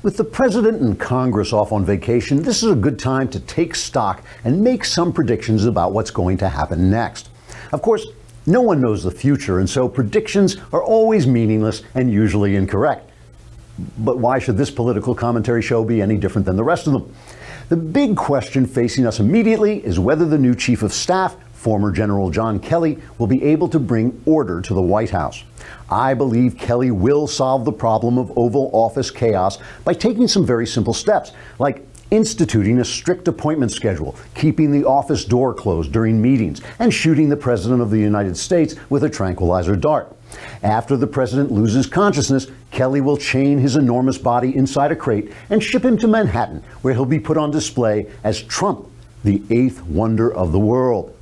With the president and Congress off on vacation, this is a good time to take stock and make some predictions about what's going to happen next. Of course, no one knows the future, and so predictions are always meaningless and usually incorrect. But why should this political commentary show be any different than the rest of them? The big question facing us immediately is whether the new chief of staff, former General John Kelly, will be able to bring order to the White House. I believe Kelly will solve the problem of Oval Office chaos by taking some very simple steps, like instituting a strict appointment schedule, keeping the office door closed during meetings, and shooting the President of the United States with a tranquilizer dart. After the president loses consciousness, Kelly will chain his enormous body inside a crate and ship him to Manhattan, where he'll be put on display as Trump, the eighth wonder of the world.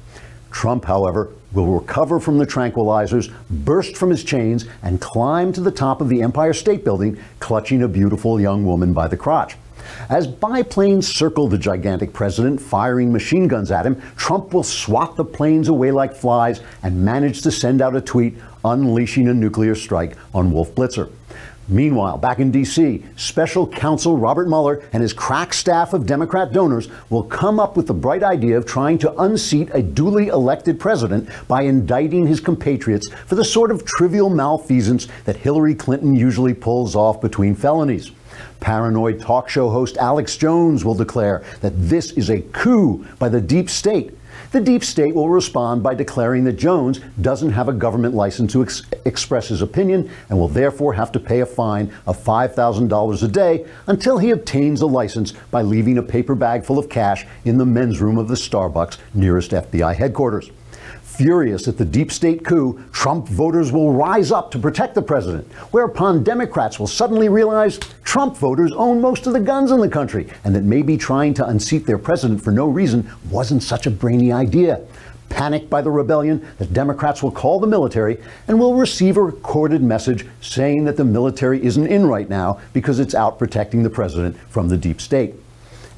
Trump, however, will recover from the tranquilizers, burst from his chains, and climb to the top of the Empire State Building, clutching a beautiful young woman by the crotch. As biplanes circle the gigantic president, firing machine guns at him, Trump will swat the planes away like flies and manage to send out a tweet unleashing a nuclear strike on Wolf Blitzer. Meanwhile, back in D.C., special counsel Robert Mueller and his crack staff of Democrat donors will come up with the bright idea of trying to unseat a duly elected president by indicting his compatriots for the sort of trivial malfeasance that Hillary Clinton usually pulls off between felonies. Paranoid talk show host Alex Jones will declare that this is a coup by the deep state. The deep state will respond by declaring that Jones doesn't have a government license to express his opinion and will therefore have to pay a fine of $5,000 a day until he obtains a license by leaving a paper bag full of cash in the men's room of the Starbucks nearest FBI headquarters. Furious at the deep state coup, Trump voters will rise up to protect the president, whereupon Democrats will suddenly realize Trump voters own most of the guns in the country, and that maybe trying to unseat their president for no reason wasn't such a brainy idea. Panicked by the rebellion, the Democrats will call the military and will receive a recorded message saying that the military isn't in right now because it's out protecting the president from the deep state.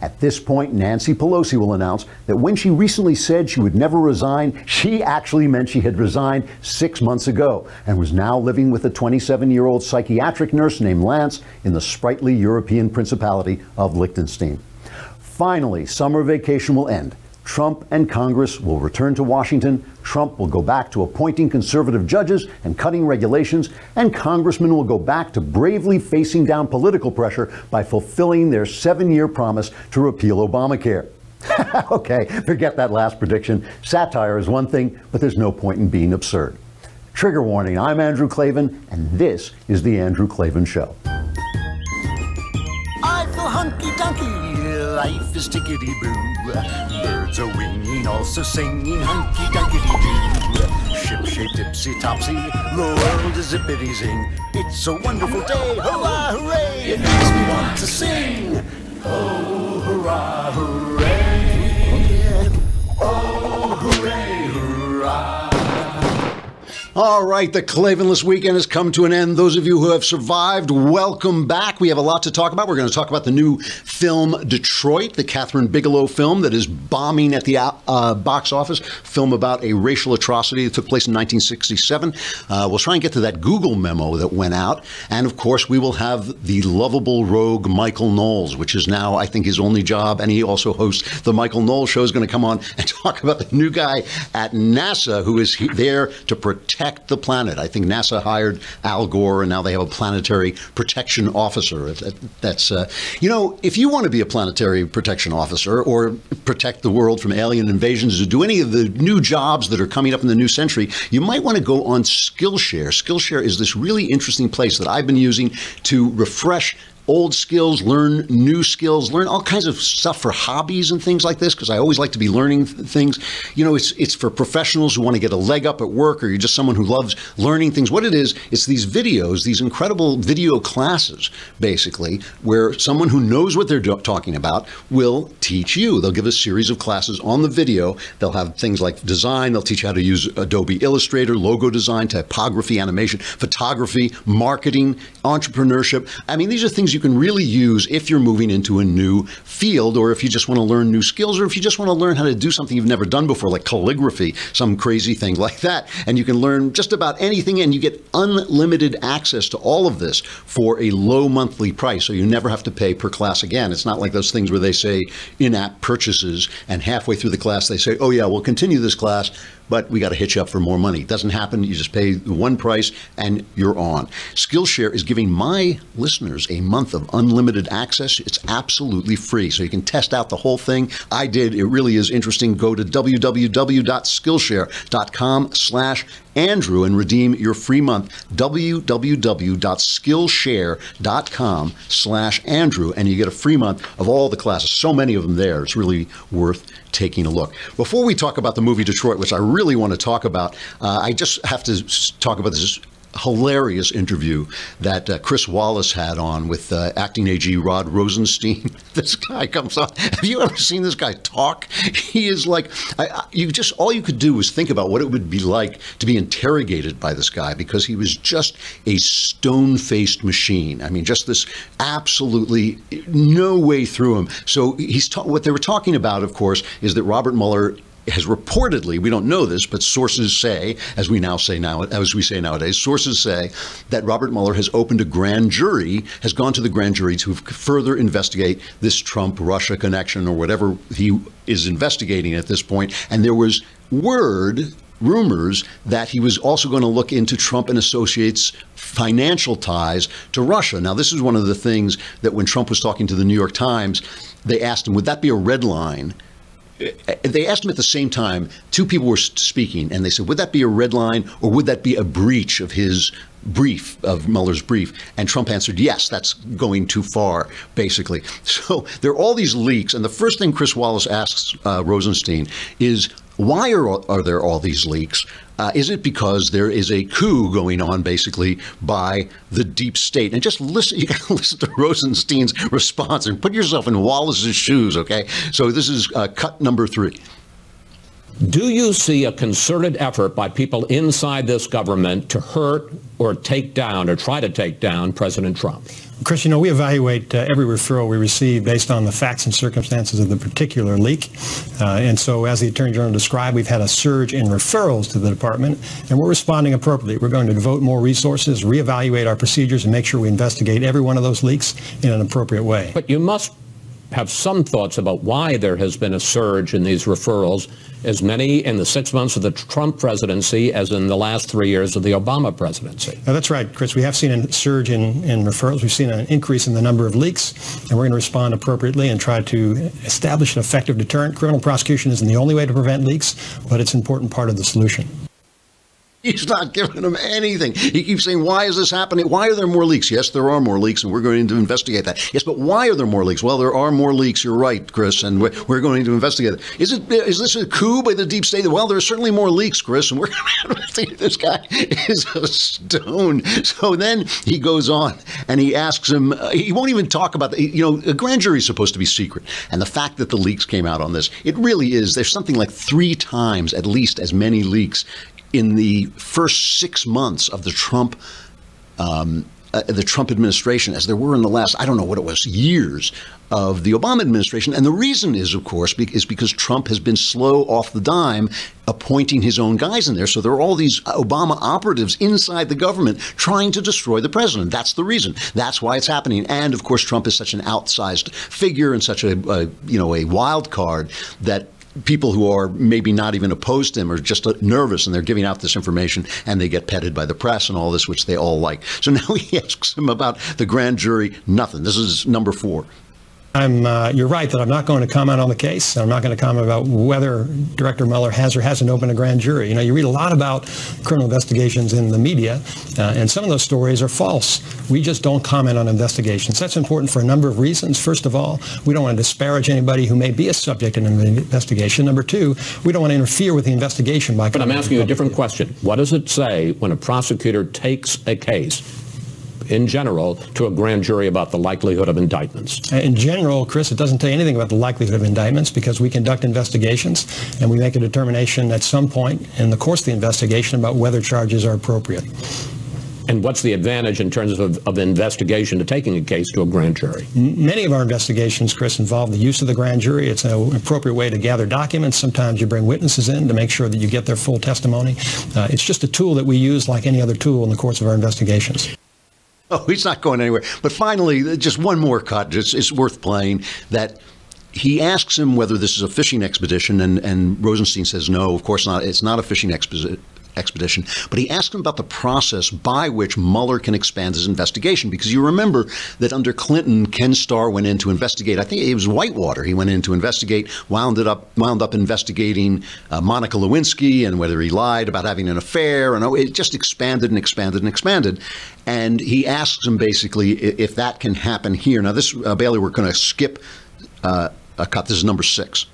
At this point, Nancy Pelosi will announce that when she recently said she would never resign, she actually meant she had resigned 6 months ago and was now living with a 27-year-old psychiatric nurse named Lance in the sprightly European Principality of Liechtenstein. Finally, summer vacation will end. Trump and Congress will return to Washington. Trump will go back to appointing conservative judges and cutting regulations, and congressmen will go back to bravely facing down political pressure by fulfilling their 7-year promise to repeal Obamacare. Okay, forget that last prediction. Satire is one thing, but there's no point in being absurd. Trigger warning, I'm Andrew Klavan, and this is The Andrew Klavan Show. I feel hunky-dunky, life is tickety-boo. Birds are winging, also singing hunky-dunky-doo. Ship-shape, tipsy-topsy, the world is zippity-zing. It's a wonderful day, hurrah, hooray! It makes me want to sing. Oh, hurrah, hooray! Oh, hooray, hurrah! All right, the Klavanless weekend has come to an end. Those of you who have survived, welcome back. We have a lot to talk about. We're going to talk about the new film Detroit, the Kathryn Bigelow film that is bombing at the box office, film about a racial atrocity that took place in 1967. We'll try and get to that Google memo that went out. And of course, we will have the lovable rogue Michael Knowles, which is now, I think, his only job. And he also hosts the Michael Knowles Show, is going to come on and talk about the new guy at NASA who is there to protect the planet. I think NASA hired Al Gore, and now they have a planetary protection officer. That's, you know, if you want to be a planetary protection officer or protect the world from alien invasions or do any of the new jobs that are coming up in the new century, you might want to go on Skillshare. Skillshare is this really interesting place that I've been using to refresh old skills, learn new skills, learn all kinds of stuff for hobbies and things like this, because I always like to be learning things. You know, it's for professionals who want to get a leg up at work, or you're just someone who loves learning things. What it is, it's these videos, these incredible video classes, basically, where someone who knows what they're talking about will teach you. They'll give a series of classes on the video. They'll have things like design. They'll teach you how to use Adobe Illustrator, logo design, typography, animation, photography, marketing, entrepreneurship. I mean, these are things you you can really use if you're moving into a new field, or if you just want to learn new skills, or if you just want to learn how to do something you've never done before, like calligraphy, some crazy thing like that. And you can learn just about anything, and you get unlimited access to all of this for a low monthly price, so you never have to pay per class again. It's not like those things where they say in-app purchases, and halfway through the class they say, oh yeah, we'll continue this class, but we got to hit you up for more money. It doesn't happen. You just pay one price and you're on. Skillshare is giving my listeners a month of unlimited access. It's absolutely free, so you can test out the whole thing. I did. It really is interesting. Go to www.skillshare.com/Andrew and redeem your free month. www.skillshare.com/Andrew, and you get a free month of all the classes. So many of them there. It's really worth taking a look. Before we talk about the movie Detroit, which I really want to talk about, I just have to talk about this hilarious interview that Chris Wallace had on with acting AG Rod Rosenstein. This guy comes on. Have you ever seen this guy talk? He is like, all you could do was think about what it would be like to be interrogated by this guy, because he was just a stone-faced machine. I mean, just this absolutely no way through him. So what they were talking about, of course, is that Robert Mueller has reportedly, we don't know this, but sources say, as we say nowadays, sources say that Robert Mueller has opened a grand jury, has gone to the grand jury to further investigate this Trump-Russia connection, or whatever he is investigating at this point. And there was rumors that he was also going to look into Trump and Associates' financial ties to Russia. Now, this is one of the things that when Trump was talking to the New York Times, they asked him, would that be a red line? They asked him at the same time, two people were speaking, and they said, would that be a red line, or would that be a breach of his brief, of Mueller's brief? And Trump answered, yes, that's going too far, basically. So there are all these leaks, and the first thing Chris Wallace asks Rosenstein is, why are there all these leaks? Is it because there is a coup going on, basically, by the deep state? And just listen, you got to listen to Rosenstein's response and put yourself in Wallace's shoes, okay? So this is cut number 3. Do you see a concerted effort by people inside this government to hurt or take down or try to take down President Trump? Chris, we evaluate every referral we receive based on the facts and circumstances of the particular leak. And so, as the Attorney General described, we've had a surge in referrals to the department, and we're responding appropriately. We're going to devote more resources, reevaluate our procedures, and make sure we investigate every one of those leaks in an appropriate way. But you must have some thoughts about why there has been a surge in these referrals, as many in the 6 months of the Trump presidency as in the last 3 years of the Obama presidency. That's right, Chris. We have seen a surge in referrals. We've seen an increase in the number of leaks, and we're going to respond appropriately and try to establish an effective deterrent. Criminal prosecution isn't the only way to prevent leaks, but it's an important part of the solution. He's not giving them anything. He keeps saying, why is this happening? Why are there more leaks? Yes, there are more leaks, and we're going to investigate that. Yes, but why are there more leaks? Well, there are more leaks. You're right, Chris, and we're going to investigate it. Is this a coup by the deep state? Well, there are certainly more leaks, Chris, and we're going to investigate. This guy is a stone. So then he goes on, and he asks him, he won't even talk about, a grand jury is supposed to be secret. And the fact that the leaks came out on this, it really is. There's something like 3 times at least as many leaks in the first 6 months of the Trump administration as there were in the last, I don't know what it was, years of the Obama administration. And the reason is, of course, is because Trump has been slow off the dime appointing his own guys in there. So there are all these Obama operatives inside the government trying to destroy the president. That's the reason. That's why it's happening. And of course, Trump is such an outsized figure and such a wild card that people who are maybe not even opposed to him are just nervous, and they're giving out this information, and they get petted by the press and all this, which they all like. So now he asks him about the grand jury. Nothing. This is number 4. You're right that I'm not going to comment on the case. I'm not going to comment about whether Director Mueller has or hasn't opened a grand jury. You read a lot about criminal investigations in the media, and some of those stories are false. We just don't comment on investigations. That's important for a number of reasons. First of all, we don't want to disparage anybody who may be a subject in an investigation. Number 2, we don't want to interfere with the investigation by. But I'm asking you a different question. What does it say when a prosecutor takes a case, in general, to a grand jury about the likelihood of indictments? In general, Chris, it doesn't tell you anything about the likelihood of indictments, because we conduct investigations and we make a determination at some point in the course of the investigation about whether charges are appropriate. And what's the advantage in terms of investigation to taking a case to a grand jury? Many of our investigations, Chris, involve the use of the grand jury. It's an appropriate way to gather documents. Sometimes you bring witnesses in to make sure that you get their full testimony. It's just a tool that we use like any other tool in the course of our investigations. Oh, he's not going anywhere. But finally, just one more cut. It's worth playing. That he asks him whether this is a fishing expedition, and Rosenstein says no, of course not. It's not a fishing expedition. But he asked him about the process by which Mueller can expand his investigation, because you remember that under Clinton, Ken Starr went in to investigate. I think it was Whitewater. He went in to investigate, wound up investigating Monica Lewinsky and whether he lied about having an affair, and it just expanded and expanded and expanded. And he asks him basically if that can happen here. Now, this Bailey, we're going to skip a cut. This is number 6.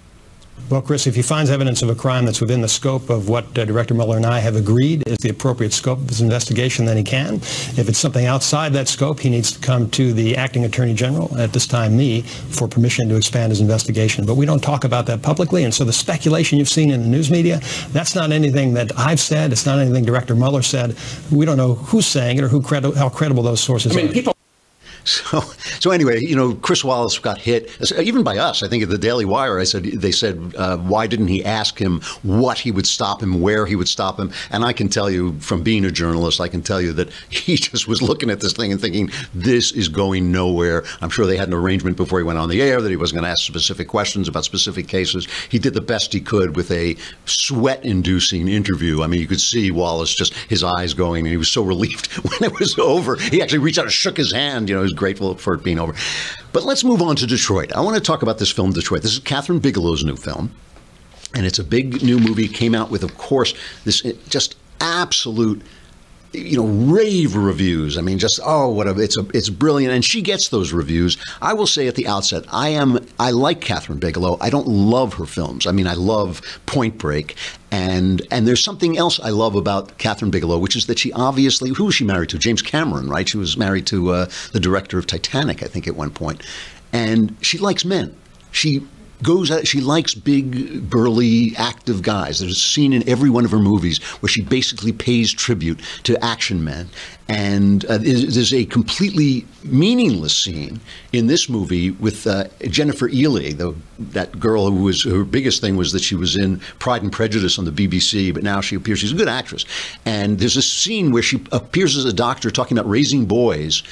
Well, Chris, if he finds evidence of a crime that's within the scope of what Director Mueller and I have agreed is the appropriate scope of his investigation, then he can. If it's something outside that scope, he needs to come to the acting Attorney General, at this time me, for permission to expand his investigation. But we don't talk about that publicly, and so the speculation you've seen in the news media, that's not anything that I've said. It's not anything Director Mueller said. We don't know who's saying it or how credible those sources are. So anyway, Chris Wallace got hit, even by us. I think at the Daily Wire, they said, why didn't he ask him what he would stop him, where he would stop him? And I can tell you, from being a journalist, I can tell you that he just was looking at this thing and thinking, this is going nowhere. I'm sure they had an arrangement before he went on the air that he wasn't going to ask specific questions about specific cases. He did the best he could with a sweat-inducing interview. I mean, you could see Wallace, just his eyes going, and he was so relieved when it was over. He actually reached out and shook his hand. He was grateful for it being over. But let's move on to Detroit. I want to talk about this film, Detroit. This is Kathryn Bigelow's new film, and it's a big new movie. It came out with, of course, this just absolute, rave reviews. I mean, just, it's brilliant, and she gets those reviews. I will say at the outset, I like Kathryn Bigelow. I don't love her films. I mean, I love Point Break, and there's something else I love about Kathryn Bigelow, which is that she obviously, who was she married to? James Cameron, right? She was married to the director of Titanic, I think, at one point. And she likes men. She likes big, burly, active guys. There's a scene in every one of her movies where she basically pays tribute to action men. And there's a completely meaningless scene in this movie with Jennifer Ely, that girl who was, her biggest thing was that she was in Pride and Prejudice on the BBC, but now she appears, she's a good actress. And there's a scene where she appears as a doctor talking about raising boys,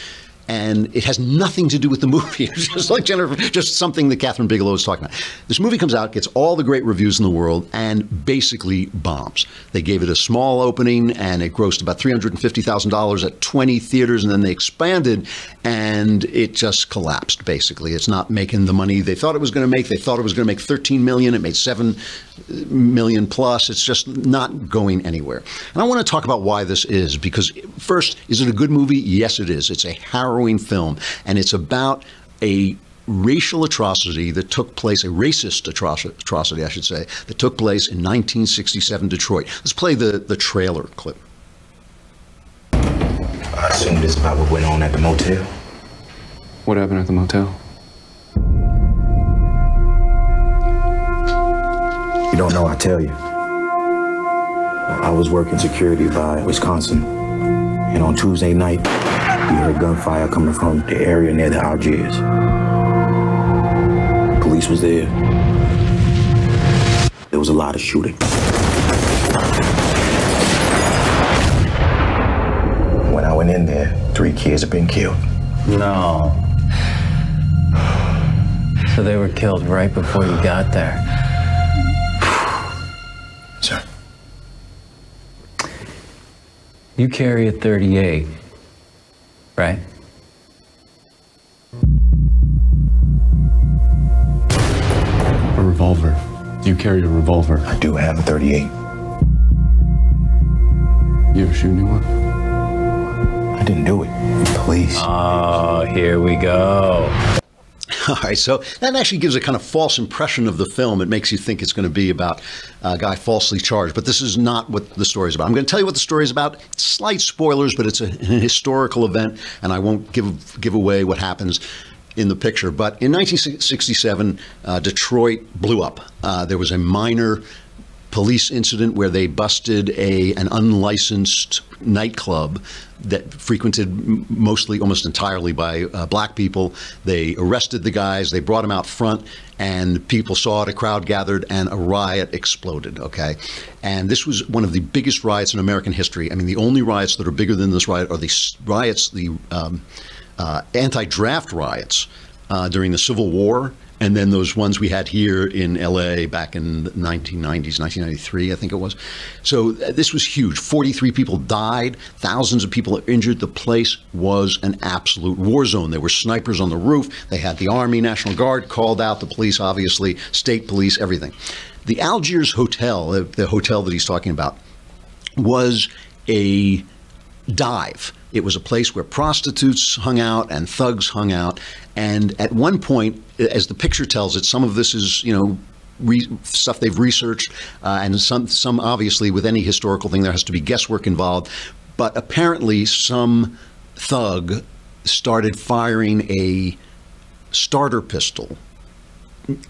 and it has nothing to do with the movie. It's just like Jennifer, just something that Kathryn Bigelow is talking about. This movie comes out, gets all the great reviews in the world, and basically bombs. They gave it a small opening, and it grossed about $350,000 at 20 theaters, and then they expanded, and it just collapsed, basically. It's not making the money they thought it was going to make. They thought it was going to make $13 million. It made $7 million plus. It's just not going anywhere. And I want to talk about why this is, because first, is it a good movie? Yes, it is. It's a harrowing film, and it's about a racial atrocity that took place, a racist atrocity, I should say, that took place in 1967 Detroit. Let's play the trailer clip. I assume this is about what went on at the motel. What happened at the motel? You don't know, I tell you. I was working security by Wisconsin, and on Tuesday night, we heard gunfire coming from the area near the Algiers. Police was there. There was a lot of shooting. When I went in there, 3 kids had been killed. No. So they were killed right before you got there. Sir. You carry a .38, right? A revolver. You carry a revolver. I do have a .38. You ever shoot anyone? I didn't do it. Police. Oh, here we go. All right, so that actually gives a kind of false impression of the film. It makes you think it's going to be about a guy falsely charged, but this is not what the story is about. I'm going to tell you what the story is about. Slight spoilers, but it's an historical event, and I won't give away what happens in the picture. But in 1967, Detroit blew up. There was a minor police incident where they busted an unlicensed nightclub that frequented mostly, almost entirely by black people. They arrested the guys, they brought them out front, and people saw it, a crowd gathered, and a riot exploded, okay? And this was one of the biggest riots in American history. I mean, the only riots that are bigger than this riot are the riots, the anti-draft riots during the Civil War, and then those ones we had here in LA back in the 1990s, 1993, I think it was. So this was huge. 43 people died, thousands of people are injured. The place was an absolute war zone. There were snipers on the roof. They had the Army, National Guard called out, the police, obviously, state police, everything. The Algiers Hotel, the hotel that he's talking about, was a dive. It was a place where prostitutes hung out and thugs hung out. And at one point, as the picture tells it, some of this is, you know, stuff they've researched, and some obviously with any historical thing there has to be guesswork involved. But apparently some thug started firing a starter pistol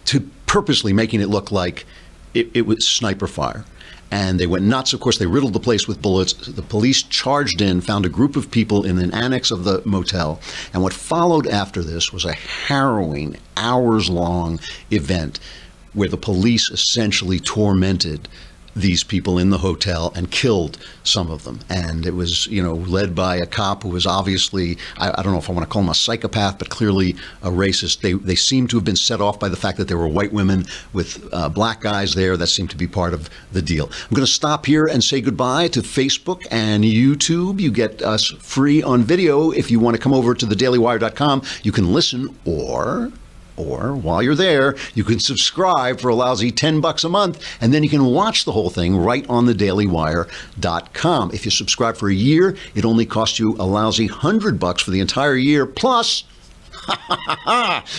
to purposely making it look like it was sniper fire. And they went nuts. Of course, they riddled the place with bullets. The police charged in, found a group of people in an annex of the motel. And what followed after this was a harrowing, hours-long event where the police essentially tormented these people in the hotel and killed some of them. And it was, you know, led by a cop who was obviously, I don't know if I want to call him a psychopath, but clearly a racist. They seemed to have been set off by the fact that there were white women with black guys there. That seemed to be part of the deal. I'm going to stop here and say goodbye to Facebook and YouTube. You get us free on video. If you want to come over to thedailywire.com, you can listen, or while you're there, you can subscribe for a lousy $10 a month, and then you can watch the whole thing right on thedailywire.com. If you subscribe for a year, it only costs you a lousy $100 for the entire year, plus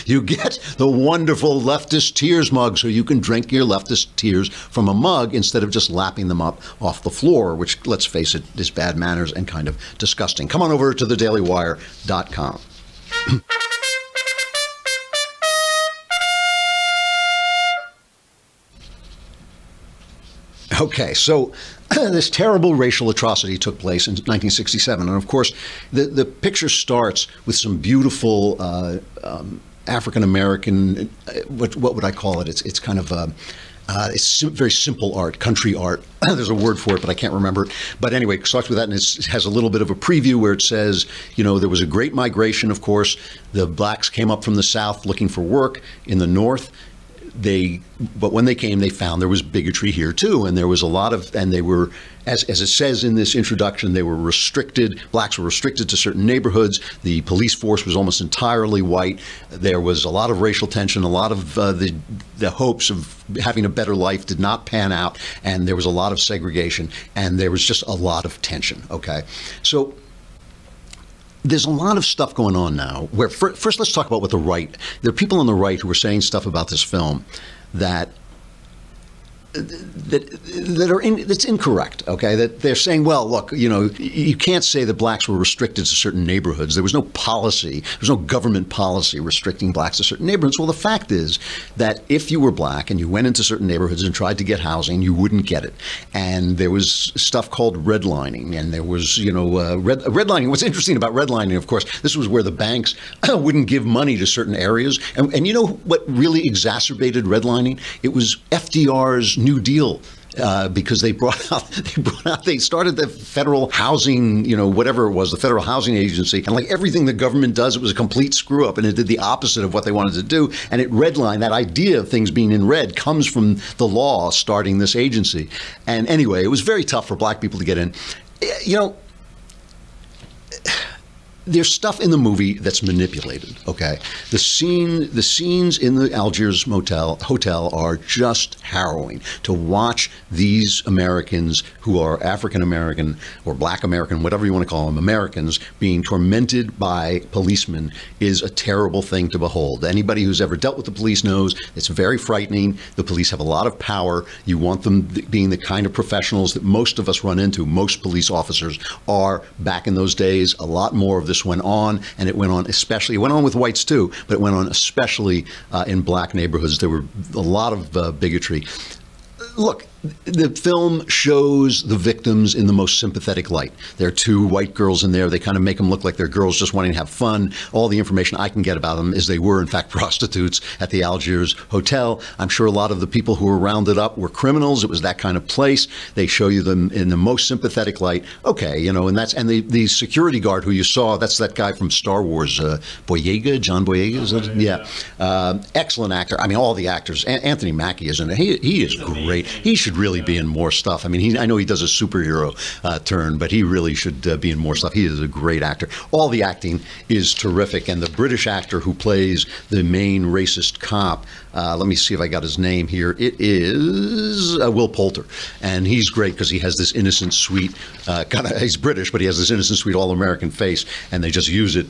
you get the wonderful Leftist Tears mug, so you can drink your leftist tears from a mug instead of just lapping them up off the floor, which, let's face it, is bad manners and kind of disgusting. Come on over to thedailywire.com. Okay, so this terrible racial atrocity took place in 1967, and of course, the picture starts with some beautiful African American. What would I call it? It's kind of it's very simple art, country art. There's a word for it, but I can't remember it. But anyway, it starts with that, and it has a little bit of a preview where it says, you know, there was a great migration. Of course, the blacks came up from the South looking for work in the North. But when they came, they found there was bigotry here too, and there was a lot of, and they were, as it says in this introduction, they were restricted. Blacks were restricted to certain neighborhoods. The police force was almost entirely white. There was a lot of racial tension. A lot of the hopes of having a better life did not pan out, and there was a lot of segregation, and there was just a lot of tension. Okay, so there's a lot of stuff going on now where, first let's talk about what the right, there are people on the right who are saying stuff about this film that's incorrect, okay? That they're saying, well, look, you know, you can't say that blacks were restricted to certain neighborhoods. There was no policy, there was no government policy restricting blacks to certain neighborhoods. Well, the fact is that if you were black and you went into certain neighborhoods and tried to get housing, you wouldn't get it. And there was stuff called redlining, and there was, you know, redlining. What's interesting about redlining, of course, this was where the banks wouldn't give money to certain areas. And you know what really exacerbated redlining? It was FDR's New Deal, because they started the federal housing, you know, whatever it was, the Federal Housing Agency, and like everything the government does, it was a complete screw up, and it did the opposite of what they wanted to do, and it redlined. That idea of things being in red comes from the law starting this agency. And anyway, it was very tough for black people to get in. You know, there's stuff in the movie that's manipulated, okay? The scenes in the Algiers hotel are just harrowing. To watch these Americans who are African American or Black American, whatever you want to call them, Americans, being tormented by policemen is a terrible thing to behold. Anybody who's ever dealt with the police knows it's very frightening. The police have a lot of power. You want them being the kind of professionals that most of us run into. Most police officers are. Back in those days, a lot more of this went on, and it went on especially, it went on with whites too, but it went on especially in black neighborhoods. There were a lot of bigotry. Look, the film shows the victims in the most sympathetic light. There are two white girls in there. They kind of make them look like they're girls just wanting to have fun. All the information I can get about them is they were, in fact, prostitutes at the Algiers Hotel. I'm sure a lot of the people who were rounded up were criminals. It was that kind of place. They show you them in the most sympathetic light. Okay, you know, and the security guard who you saw, that's that guy from Star Wars, Boyega, John Boyega, is that? Yeah. Excellent actor. I mean, all the actors. Anthony Mackie is in it. He is great. He should really be in more stuff. I mean, I know he does a superhero turn, but he really should be in more stuff. He is a great actor. All the acting is terrific. And the British actor who plays the main racist cop, let me see if I got his name here. It is Will Poulter. And he's great because he has this innocent, sweet, he's British, but he has this innocent, sweet, all-American face. And they just use it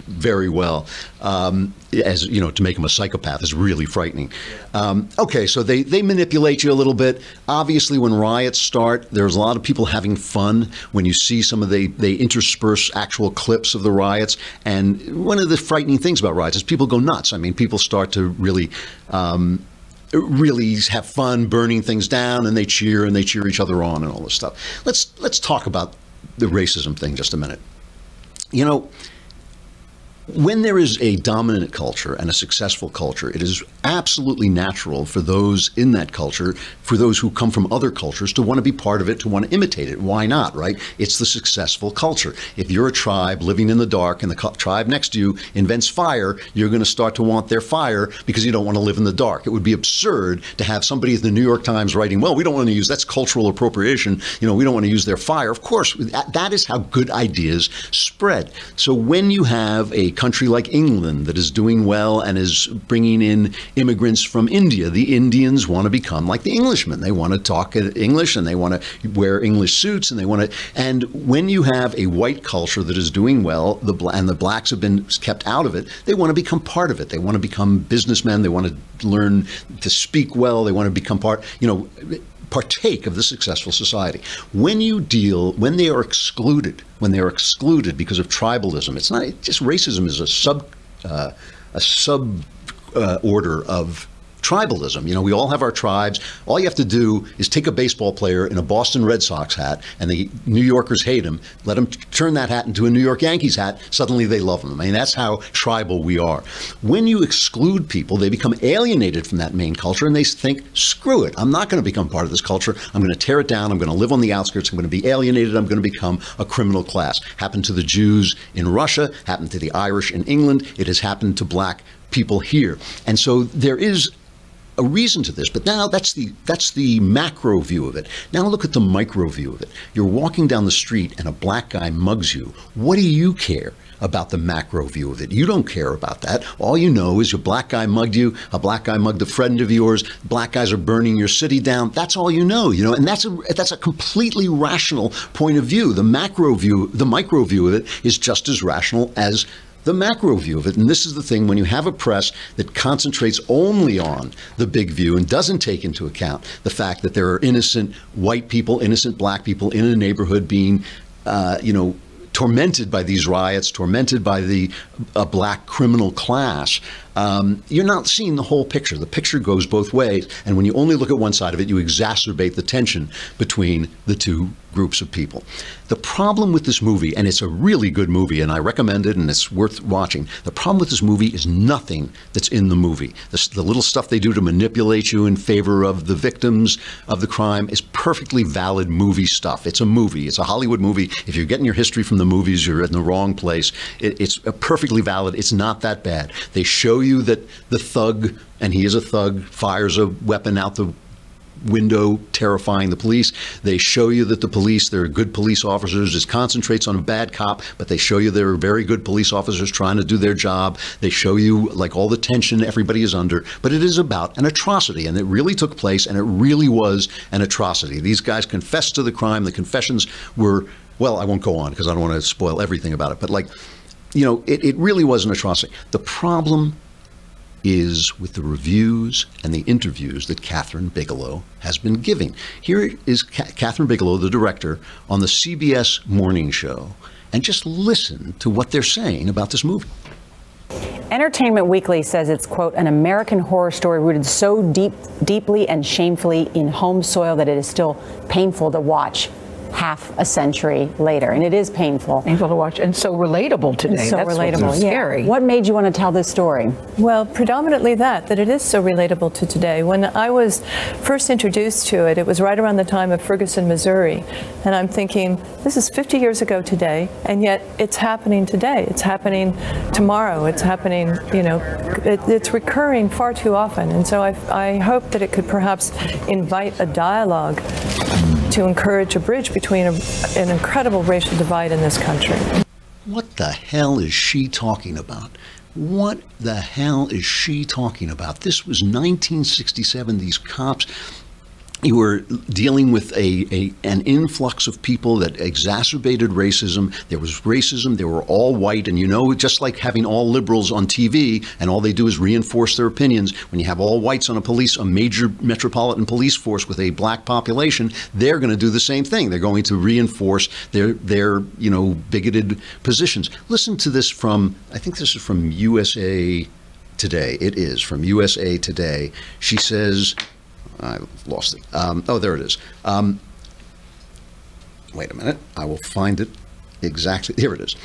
very well. As you know, to make him a psychopath is really frightening. Okay, so they manipulate you a little bit. Obviously, when riots start, there's a lot of people having fun. When you see some of they intersperse actual clips of the riots. And one of the frightening things about riots is people go nuts. I mean, people start to really have fun burning things down, and they cheer each other on and all this stuff. Let's talk about the racism thing just a minute. You know, when there is a dominant culture and a successful culture, it is absolutely natural for those in that culture, for those who come from other cultures, to want to be part of it, to want to imitate it. Why not, right? It's the successful culture. If you're a tribe living in the dark and the tribe next to you invents fire, you're going to start to want their fire because you don't want to live in the dark. It would be absurd to have somebody at the New York Times writing, well, we don't want to use, that's cultural appropriation. You know, we don't want to use their fire. Of course, that is how good ideas spread. So when you have a country like England that is doing well and is bringing in immigrants from India, the Indians want to become like the Englishmen. They want to talk English and they want to wear English suits and they want to. And when you have a white culture that is doing well, and the blacks have been kept out of it, they want to become part of it. They want to become businessmen. They want to learn to speak well. They want to become partake of the successful society. When they are excluded because of tribalism, it's not just racism is a sub order of tribalism. You know, we all have our tribes. All you have to do is take a baseball player in a Boston Red Sox hat, and the New Yorkers hate him. Let him turn that hat into a New York Yankees hat. Suddenly they love him. I mean, that's how tribal we are. When you exclude people, they become alienated from that main culture, and they think, screw it. I'm not going to become part of this culture. I'm going to tear it down. I'm going to live on the outskirts. I'm going to be alienated. I'm going to become a criminal class. Happened to the Jews in Russia. Happened to the Irish in England. It has happened to black people here. And so there is a reason to this, but now that's the macro view of it. Now look at the micro view of it. You're walking down the street and a black guy mugs you. What do you care about the macro view of it? You don't care about that. All you know is your black guy mugged you, a black guy mugged a friend of yours, black guys are burning your city down. That's all you know, and that's a completely rational point of view. The macro view, the micro view of it is just as rational as the macro view of it. And this is the thing, when you have a press that concentrates only on the big view and doesn't take into account the fact that there are innocent white people, innocent black people in a neighborhood being, tormented by these riots, tormented by the black criminal class, you're not seeing the whole picture. The picture goes both ways. And when you only look at one side of it, you exacerbate the tension between the two groups of people. The problem with this movie, and it's a really good movie, and I recommend it, and it's worth watching. The problem with this movie is nothing that's in the movie. The little stuff they do to manipulate you in favor of the victims of the crime is perfectly valid movie stuff. It's a movie. It's a Hollywood movie. If you're getting your history from the movies, you're in the wrong place. It's perfectly valid. It's not that bad. They show you that the thug, and he is a thug, fires a weapon out the window, terrifying the police. They show you that the police, they're good police officers. It concentrates on a bad cop, but they show you they're very good police officers trying to do their job. They show you like all the tension everybody is under, but it is about an atrocity, and it really took place, and it really was an atrocity. These guys confessed to the crime. The confessions were, well, I won't go on because I don't want to spoil everything about it, but it really was an atrocity. The problem is with the reviews and the interviews that Kathryn Bigelow has been giving. Here is Kathryn Bigelow, the director, on the CBS morning show, and just listen to what they're saying about this movie. Entertainment Weekly says it's, quote, an American horror story rooted so deeply and shamefully in home soil that it is still painful to watch half a century later. And it is painful. Painful to watch and so relatable today. So That's relatable. what's scary. What made you want to tell this story? Well, predominantly that it is so relatable to today. When I was first introduced to it, it was right around the time of Ferguson, Missouri. And I'm thinking, this is 50 years ago today, and yet it's happening today. It's happening tomorrow. It's happening, you know, it's recurring far too often. And so I hope that it could perhaps invite a dialogue to encourage a bridge between an incredible racial divide in this country. What the hell is she talking about? What the hell is she talking about? This was 1967. These cops, you were dealing with an influx of people that exacerbated racism. There was racism. They were all white. And, you know, just like having all liberals on TV and all they do is reinforce their opinions, when you have all whites on a major metropolitan police force with a black population, they're going to do the same thing. They're going to reinforce their you know, bigoted positions. Listen to this from, I think this is from USA Today. It is from USA Today. She says, I lost it. Oh, there it is. Wait a minute. I will find it exactly. Here it is.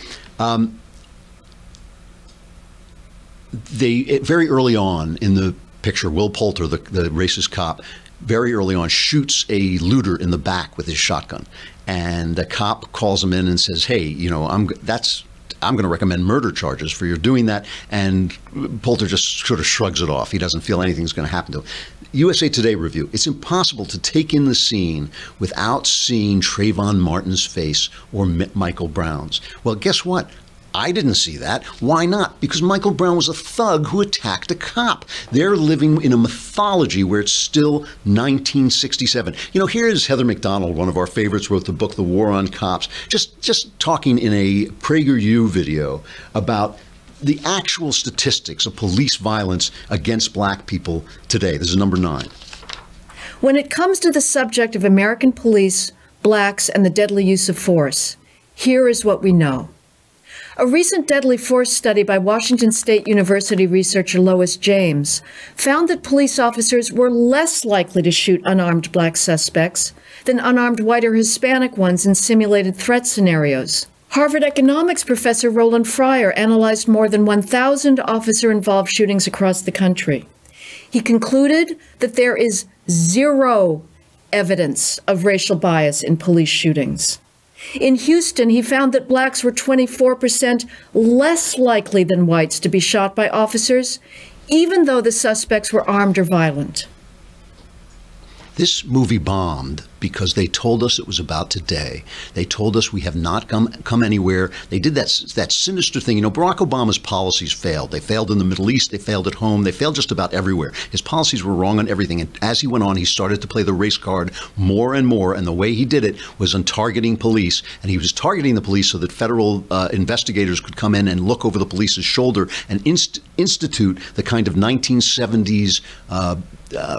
Very early on in the picture, Will Poulter, the racist cop, very early on shoots a looter in the back with his shotgun. And the cop calls him in and says, hey, you know, I'm going to recommend murder charges for your doing that. And Poulter just sort of shrugs it off. He doesn't feel anything's going to happen to him. USA Today review. It's impossible to take in the scene without seeing Trayvon Martin's face or Michael Brown's. Well, guess what? I didn't see that. Why not? Because Michael Brown was a thug who attacked a cop. They're living in a mythology where it's still 1967. You know, here is Heather McDonald, one of our favorites, wrote the book The War on Cops, just talking in a PragerU video about the actual statistics of police violence against black people today. This is number 9. When it comes to the subject of American police, blacks, and the deadly use of force, here is what we know. A recent deadly force study by Washington State University researcher Lois James found that police officers were less likely to shoot unarmed black suspects than unarmed white or Hispanic ones in simulated threat scenarios. Harvard economics professor Roland Fryer analyzed more than 1,000 officer-involved shootings across the country. He concluded that there is zero evidence of racial bias in police shootings. In Houston, he found that blacks were 24% less likely than whites to be shot by officers, even though the suspects were armed or violent. This movie bombed because they told us it was about today. They told us we have not come anywhere. They did that sinister thing. You know, Barack Obama's policies failed. They failed in the Middle East. They failed at home. They failed just about everywhere. His policies were wrong on everything. And as he went on, he started to play the race card more and more. And the way he did it was on targeting police. And he was targeting the police so that federal investigators could come in and look over the police's shoulder and institute the kind of 1970s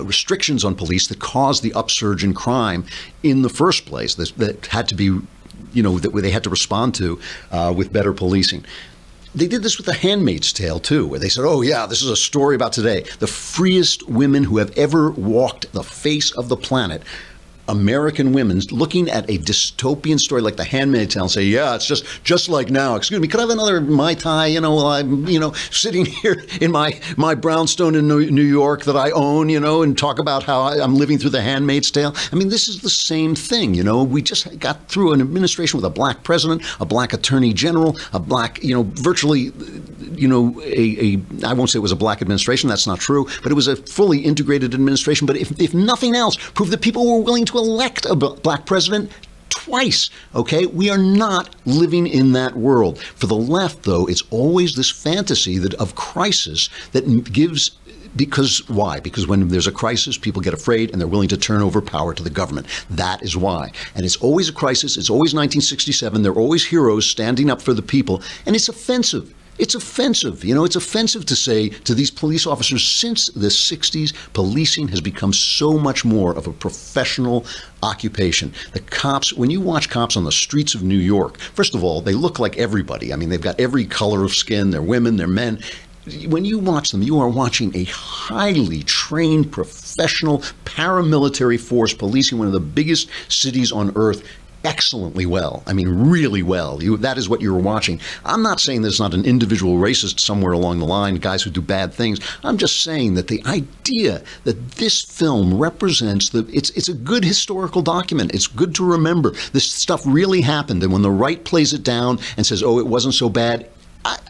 restrictions on police that caused the upsurge in crime in the first place, that had to be, you know, that they had to respond to with better policing. They did this with The Handmaid's Tale, too, where they said, oh, yeah, this is a story about today. The freest women who have ever walked the face of the planet, American women, looking at a dystopian story like The Handmaid's Tale and say, yeah, it's just like now. Excuse me, could I have another Mai Tai, you know, while I'm, you know, sitting here in my brownstone in New York that I own, you know, and talk about how I'm living through The Handmaid's Tale. I mean, this is the same thing, you know. We just got through an administration with a black president, a black attorney general, a black, you know, virtually, you know, I won't say it was a black administration, that's not true, but it was a fully integrated administration. But if nothing else, proved that people were willing to elect a black president twice. Okay, we are not living in that world. For the left, though, it's always this fantasy of crisis that gives. Because why? Because when there's a crisis, people get afraid and they're willing to turn over power to the government. That is why. And it's always a crisis. It's always 1967. They're always heroes standing up for the people. And it's offensive. It's offensive. You know, it's offensive to say to these police officers, since the 60s, policing has become so much more of a professional occupation. The cops, when you watch cops on the streets of New York, first of all, they look like everybody. I mean, they've got every color of skin. They're women, they're men. when you watch them, you are watching a highly trained, professional, paramilitary force policing one of the biggest cities on earth excellently well. I mean, really well. That is what you're watching. I'm not saying there's not an individual racist somewhere along the line, guys who do bad things. I'm just saying that the idea that this film represents it's a good historical document. It's good to remember this stuff really happened. And when the right plays it down and says, oh, it wasn't so bad,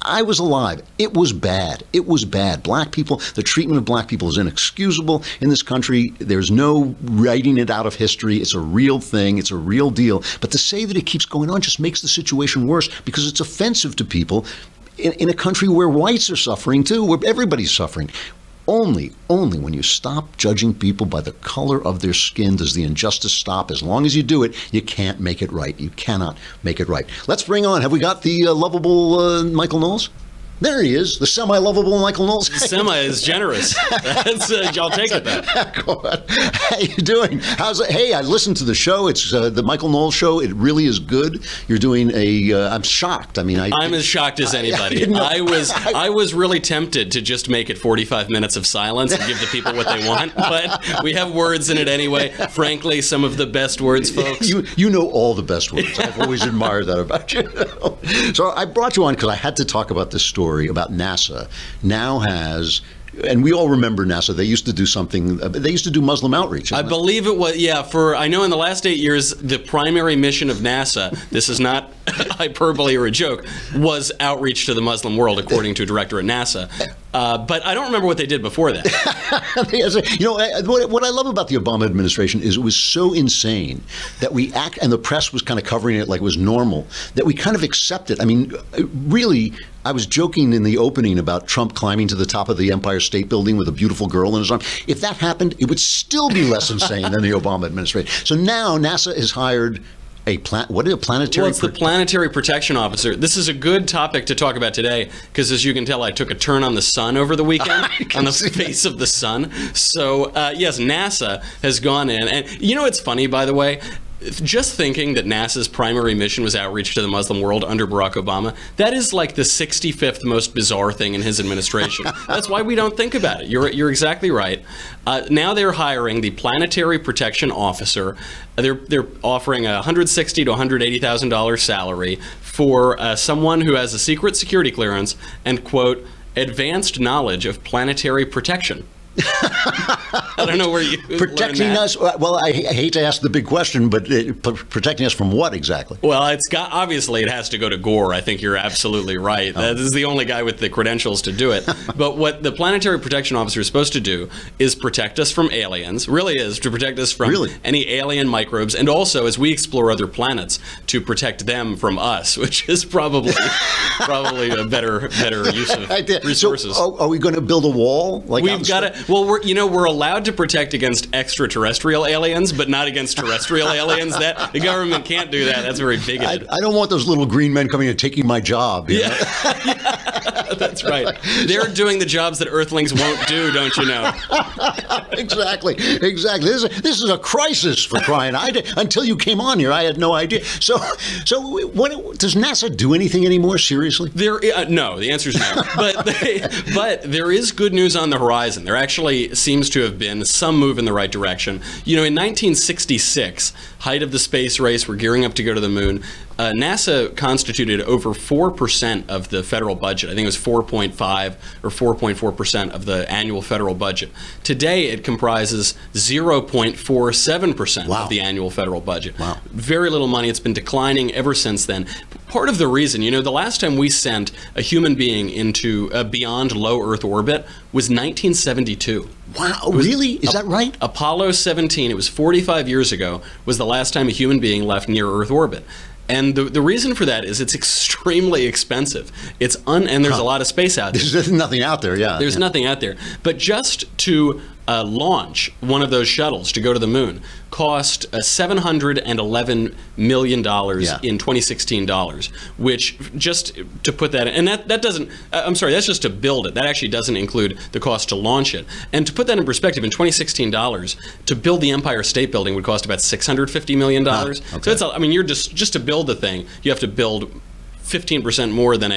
I was alive. It was bad. It was bad. Black people, the treatment of black people is inexcusable in this country. There's no writing it out of history. It's a real thing. It's a real deal. But to say that it keeps going on just makes the situation worse because it's offensive to people in a country where whites are suffering too, where everybody's suffering. Only when you stop judging people by the color of their skin does the injustice stop. As long as you do it, you can't make it right. You cannot make it right. Let's bring on, have we got the lovable Michael Knowles? There he is, the semi-lovable Michael Knowles. The semi is generous. That's, I'll take it then. How you doing? How's it? Hey, I listened to the show. It's the Michael Knowles show. It really is good. You're doing I'm shocked. I mean, I'm as shocked as anybody. I was really tempted to just make it 45 minutes of silence and give the people what they want, but we have words in it anyway. Frankly, some of the best words, folks. You know all the best words. I've always admired that about you. So I brought you on because I had to talk about this story about NASA now has, and we all remember NASA, they used to do something, they used to do Muslim outreach. I believe it was, yeah, I know in the last 8 years, the primary mission of NASA, this is not hyperbole or a joke, was outreach to the Muslim world, according to a director at NASA. But I don't remember what they did before that. You know, what I love about the Obama administration is it was so insane that and the press was kind of covering it like it was normal, that we kind of accept it. I mean, really, I was joking in the opening about Trump climbing to the top of the Empire State Building with a beautiful girl in his arms. If that happened, it would still be less insane than the Obama administration. So now NASA has hired what is a planetary? Well, it's the Planetary Protection Officer. This is a good topic to talk about today because, as you can tell, I took a turn on the sun over the weekend, on the face of the sun. So, yes, NASA has gone in. And you know what's funny, by the way? Just thinking that NASA's primary mission was outreach to the Muslim world under Barack Obama, that is like the 65th most bizarre thing in his administration. That's why we don't think about it. You're exactly right. Now they're hiring the Planetary Protection Officer. They're offering a $160,000 to $180,000 salary for someone who has a secret security clearance and, quote, advanced knowledge of planetary protection. I don't know where you protecting us. Well, I hate to ask the big question, but protecting us from what exactly? Well, obviously it has to go to Gore. I think you're absolutely right. Oh. This is the only guy with the credentials to do it. But what the Planetary Protection Officer is supposed to do is protect us from aliens. Really is to protect us from any alien microbes, and also as we explore other planets to protect them from us, which is probably a better use of resources. So, are we going to build a wall? Like we've got to. Well, we're allowed to protect against extraterrestrial aliens, but not against terrestrial aliens. That the government can't do that. That's very bigoted. I don't want those little green men coming and taking my job. Yeah. That's right. They're doing the jobs that Earthlings won't do, don't you know? Exactly. This is a crisis for crying. Until you came on here, I had no idea. So what does NASA do anything anymore? Seriously? No. The answer is no. But there is good news on the horizon. There actually seems to have been some move in the right direction. You know, in 1966, height of the space race, we're gearing up to go to the moon. NASA constituted over 4% of the federal budget. I think it was 4.5 or 4.4% of the annual federal budget. Today, it comprises 0.47% of the annual federal budget. Wow. Very little money. It's been declining ever since then. Part of the reason, you know, the last time we sent a human being into beyond low Earth orbit was 1972. Wow, really? Is that right? Apollo 17, it was 45 years ago, was the last time a human being left near Earth orbit. And the reason for that is it's extremely expensive. And there's a lot of space out there. There's nothing out there, yeah. There's nothing out there. But just to launch one of those shuttles to go to the moon cost $711 million in 2016 dollars, which, just to put that in, and that doesn't, I'm sorry, that's just to build it. That actually doesn't include the cost to launch it. And to put that in perspective, in 2016 dollars, to build the Empire State Building would cost about $650 million. Okay. So it's, I mean, you're just to build the thing, you have to build 15% more than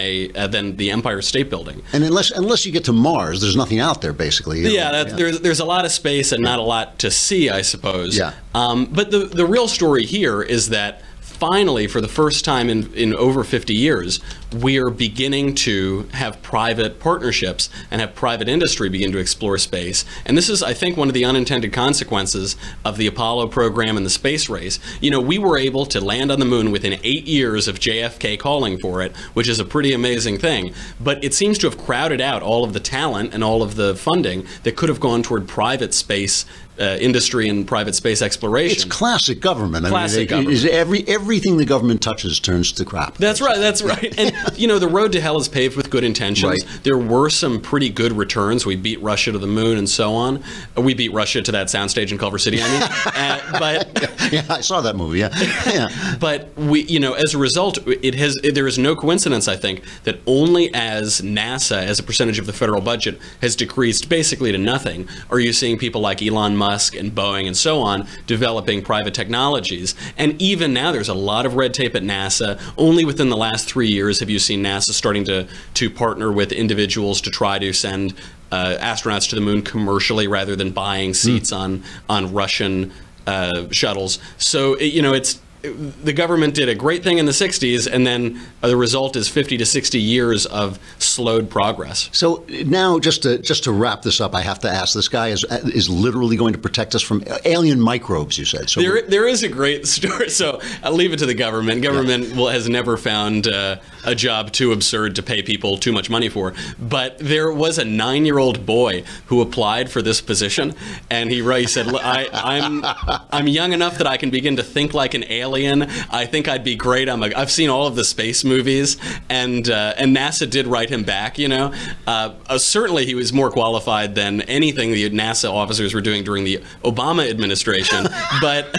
the Empire State Building. And unless you get to Mars, there's nothing out there, basically. Yeah, there's a lot of space and not a lot to see, I suppose. Yeah. But the real story here is that finally, for the first time in over 50 years, we are beginning to have private partnerships and have private industry begin to explore space. And this is, I think, one of the unintended consequences of the Apollo program and the space race. You know, we were able to land on the moon within 8 years of JFK calling for it, which is a pretty amazing thing. But it seems to have crowded out all of the talent and all of the funding that could have gone toward private space industry and private space exploration. It's classic government. Classic government. Everything the government touches turns to crap. That's right. That's right. And you know, the road to hell is paved with good intentions. Right. There were some pretty good returns. We beat Russia to the moon and so on. We beat Russia to that soundstage in Culver City. I mean, but yeah, I saw that movie. Yeah. But we, you know, as a result, there is no coincidence, I think, that only as NASA, as a percentage of the federal budget, has decreased basically to nothing, are you seeing people like Elon Musk and Boeing and so on developing private technologies. And even now there's a lot of red tape at NASA. Only within the last 3 years have you seen NASA starting to partner with individuals to try to send astronauts to the moon commercially rather than buying seats on Russian shuttles. So you know, the government did a great thing in the 60s, and then the result is 50 to 60 years of slowed progress. So now, just to wrap this up, I have to ask: this guy is literally going to protect us from alien microbes, you said. So there is a great story. So I'll leave it to the government. Government has never found a job too absurd to pay people too much money for. But there was a 9-year-old boy who applied for this position, and he said, "I'm young enough that I can begin to think like an alien. I think I'd be great. I've seen all of the space movies," and NASA did write him back. You know, certainly he was more qualified than anything the NASA officers were doing during the Obama administration. But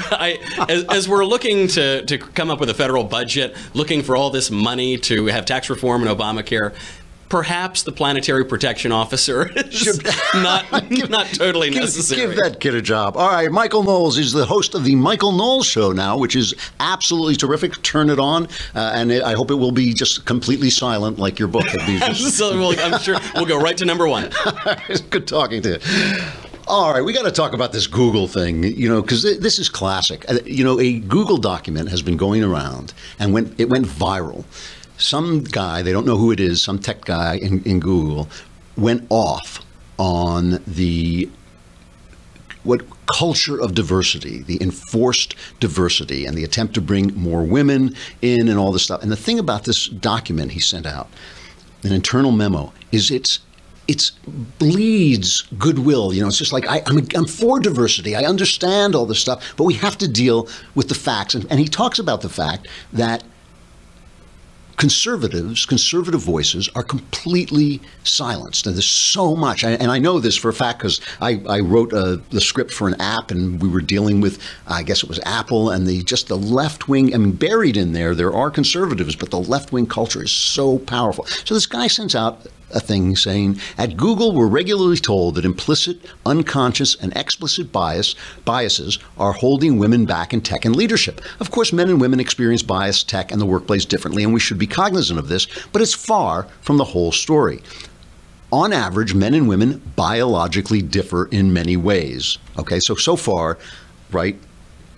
as we're looking to come up with a federal budget, looking for all this money to have tax reform and Obamacare, perhaps the Planetary Protection Officer is not totally necessary. Give that kid a job. All right, Michael Knowles is the host of the Michael Knowles Show now, which is absolutely terrific. Turn it on, and I hope it will be just completely silent like your book. So I'm sure we'll go right to number one. It's good talking to you. All right, we got to talk about this Google thing, you know, because this is classic. You know, a Google document has been going around, and it went viral. Some guy, they don't know who it is, some tech guy in Google, went off on the culture of diversity, the enforced diversity, and the attempt to bring more women in and all this stuff. And the thing about this document he sent out, an internal memo, is it bleeds goodwill. You know, it's just like, I'm for diversity. I understand all this stuff, but we have to deal with the facts. And he talks about the fact that conservative voices are completely silenced. And there's so much, and I know this for a fact because I wrote the script for an app, and we were dealing with, I guess it was Apple, and the left wing. I mean, buried in there are conservatives, but the left wing culture is so powerful. So this guy sends out a thing saying, at Google, we're regularly told that implicit, unconscious, and explicit biases are holding women back in tech and leadership. Of course, men and women experience bias, tech, and the workplace differently, and we should be cognizant of this, but it's far from the whole story. On average, men and women biologically differ in many ways. Okay, so far, right,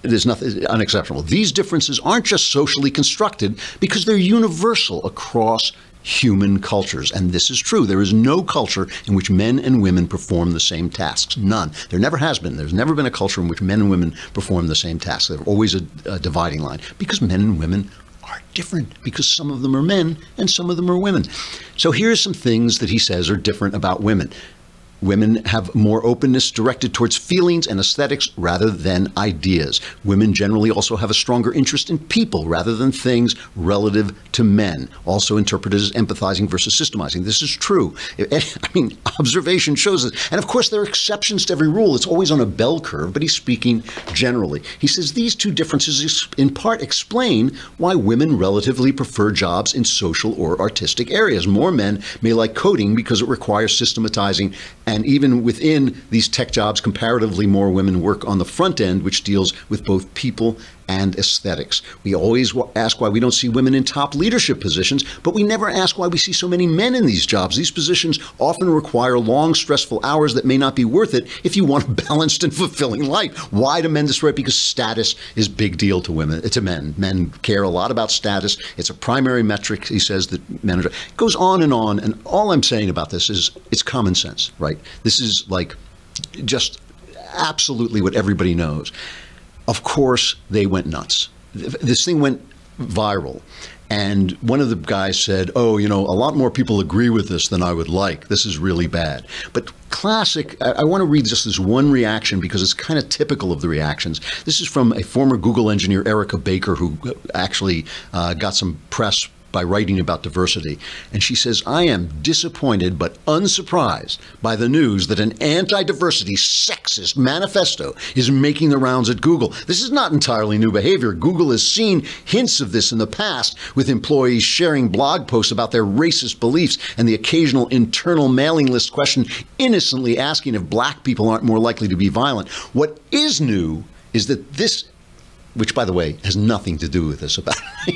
there's nothing unexceptional. These differences aren't just socially constructed because they're universal across human cultures. And this is true. There is no culture in which men and women perform the same tasks. None. There never has been. There's never been a culture in which men and women perform the same tasks. There's always a dividing line because men and women are different, because some of them are men and some of them are women. So here's some things that he says are different about women. Women have more openness directed towards feelings and aesthetics rather than ideas. Women generally also have a stronger interest in people rather than things relative to men, also interpreted as empathizing versus systemizing. This is true. I mean, observation shows it. And of course, there are exceptions to every rule. It's always on a bell curve, but he's speaking generally. He says these two differences in part explain why women relatively prefer jobs in social or artistic areas. More men may like coding because it requires systematizing, and even within these tech jobs, comparatively more women work on the front end, which deals with both people and aesthetics. We always ask why we don't see women in top leadership positions, but we never ask why we see so many men in these jobs. These positions often require long, stressful hours that may not be worth it if you want a balanced and fulfilling life. Why do men destroy it? Because status is a big deal to women, to men. Men care a lot about status. It's a primary metric, he says, that men are. It goes on, and all I'm saying about this is it's common sense, right? This is like just absolutely what everybody knows. Of course, they went nuts. This thing went viral. And one of the guys said, oh, you know, a lot more people agree with this than I would like. This is really bad. But classic, I want to read just this one reaction because it's kind of typical of the reactions. This is from a former Google engineer, Erica Baker, who actually got some press by writing about diversity. And she says, I am disappointed but unsurprised by the news that an anti-diversity sexist manifesto is making the rounds at Google. This is not entirely new behavior. Google has seen hints of this in the past, with employees sharing blog posts about their racist beliefs and the occasional internal mailing list question innocently asking if black people aren't more likely to be violent. What is new is that this, which, by the way, has nothing to do with this.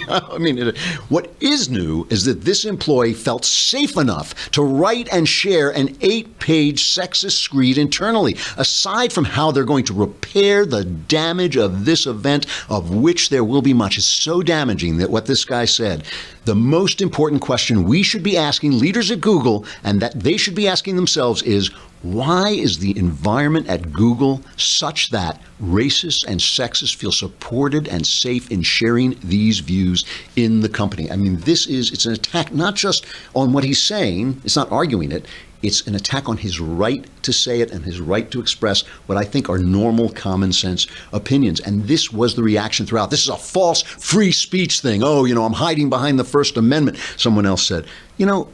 I mean, what is new is that this employee felt safe enough to write and share an 8-page sexist screed internally. Aside from how they're going to repair the damage of this event, of which there will be much, is so damaging that what this guy said, the most important question we should be asking leaders at Google, and that they should be asking themselves, is why is the environment at Google such that racists and sexists feel supported and safe in sharing these views in the company? I mean, it's an attack not just on what he's saying, it's not arguing it, it's an attack on his right to say it and his right to express what I think are normal, common sense opinions. And this was the reaction throughout. This is a false free speech thing. Oh, you know, I'm hiding behind the First Amendment, someone else said. You know,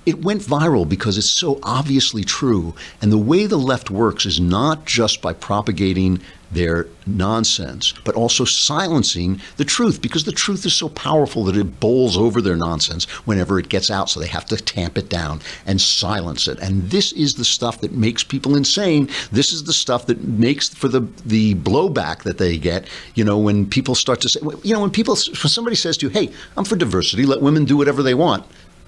it went viral because it's so obviously true. And the way the left works is not just by propagating their nonsense, but also silencing the truth, because the truth is so powerful that it bowls over their nonsense whenever it gets out. So they have to tamp it down and silence it. And this is the stuff that makes people insane. This is the stuff that makes for the blowback that they get, you know, when people start to say, you know, when somebody says to you, hey, I'm for diversity, let women do whatever they want.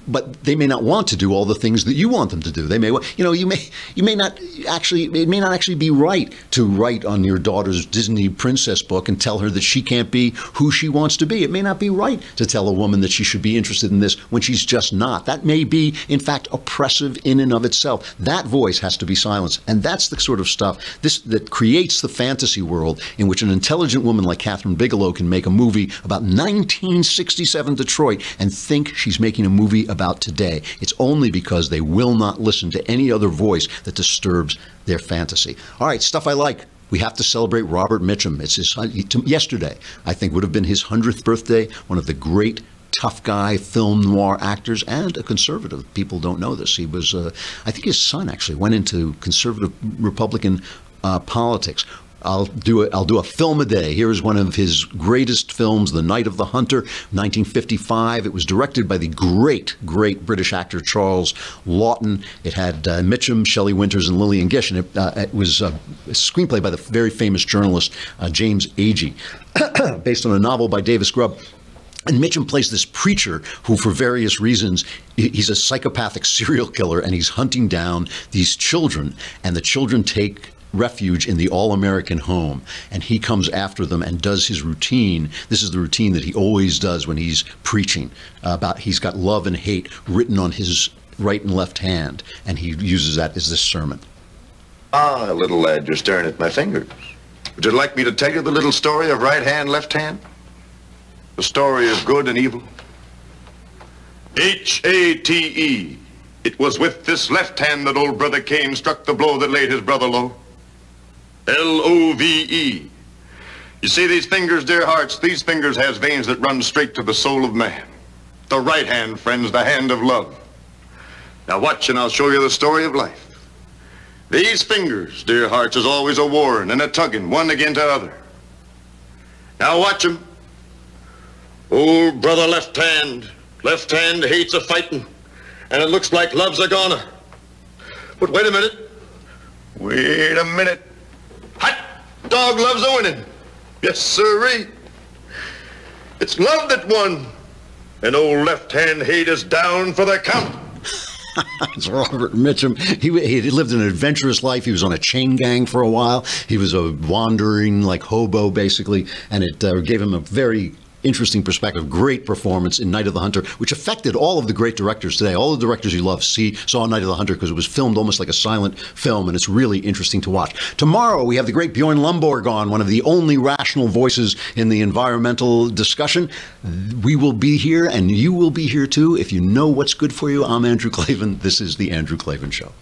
But they may not want to do all the things that you want them to do. They may, you know, you may not actually, it may not actually be right to write on your daughter's Disney princess book and tell her that she can't be who she wants to be. It may not be right to tell a woman that she should be interested in this when she's just not. That may be, in fact, oppressive in and of itself. That voice has to be silenced. And that's the sort of stuff that creates the fantasy world in which an intelligent woman like Kathryn Bigelow can make a movie about 1967 Detroit and think she's making a movie about today. It's only because they will not listen to any other voice that disturbs their fantasy. All right, stuff I like. We have to celebrate Robert Mitchum. It's yesterday, I think, would have been his 100th birthday. One of the great tough guy film noir actors and a conservative. People don't know this. He was, I think his son actually went into conservative Republican politics. I'll do a film a day. Here is one of his greatest films, The Night of the Hunter, 1955. It was directed by the great British actor Charles Laughton. It had Mitchum, Shelley Winters, and Lillian Gish, and it was a screenplay by the very famous journalist James Agee, based on a novel by Davis Grubb. And Mitchum plays this preacher who, for various reasons, he's a psychopathic serial killer, and he's hunting down these children, and the children take refuge in the all-American home, and he comes after them and does his routine. This is the routine that he always does when he's preaching about. He's got love and hate written on his right and left hand, and he uses that as this sermon. Ah, little lad, you're staring at my fingers. Would you like me to tell you the little story of right hand, left hand? The story of good and evil? H-A-T-E. It was with this left hand that old brother Cain struck the blow that laid his brother low. L-O-V-E. You see these fingers, dear hearts, these fingers has veins that run straight to the soul of man. The right hand, friends, the hand of love. Now watch and I'll show you the story of life. These fingers, dear hearts, is always a warring and a tugging one against the other. Now watch 'em. Old brother left hand hates a fighting, and it looks like love's a goner. But wait a minute. Wait a minute. Hot dog loves a winning. Yes, sirree. It's love that won. And old left-hand hate is down for the count. It's Robert Mitchum. He lived an adventurous life. He was on a chain gang for a while. He was a wandering, like, hobo, basically, and it gave him a very interesting perspective. Great performance in Night of the Hunter, which affected all of the great directors today. All the directors you love saw Night of the Hunter because it was filmed almost like a silent film, and it's really interesting to watch. Tomorrow, we have the great Bjorn Lomborg on, one of the only rational voices in the environmental discussion. We will be here, and you will be here too. If you know what's good for you, I'm Andrew Klavan. This is The Andrew Klavan Show.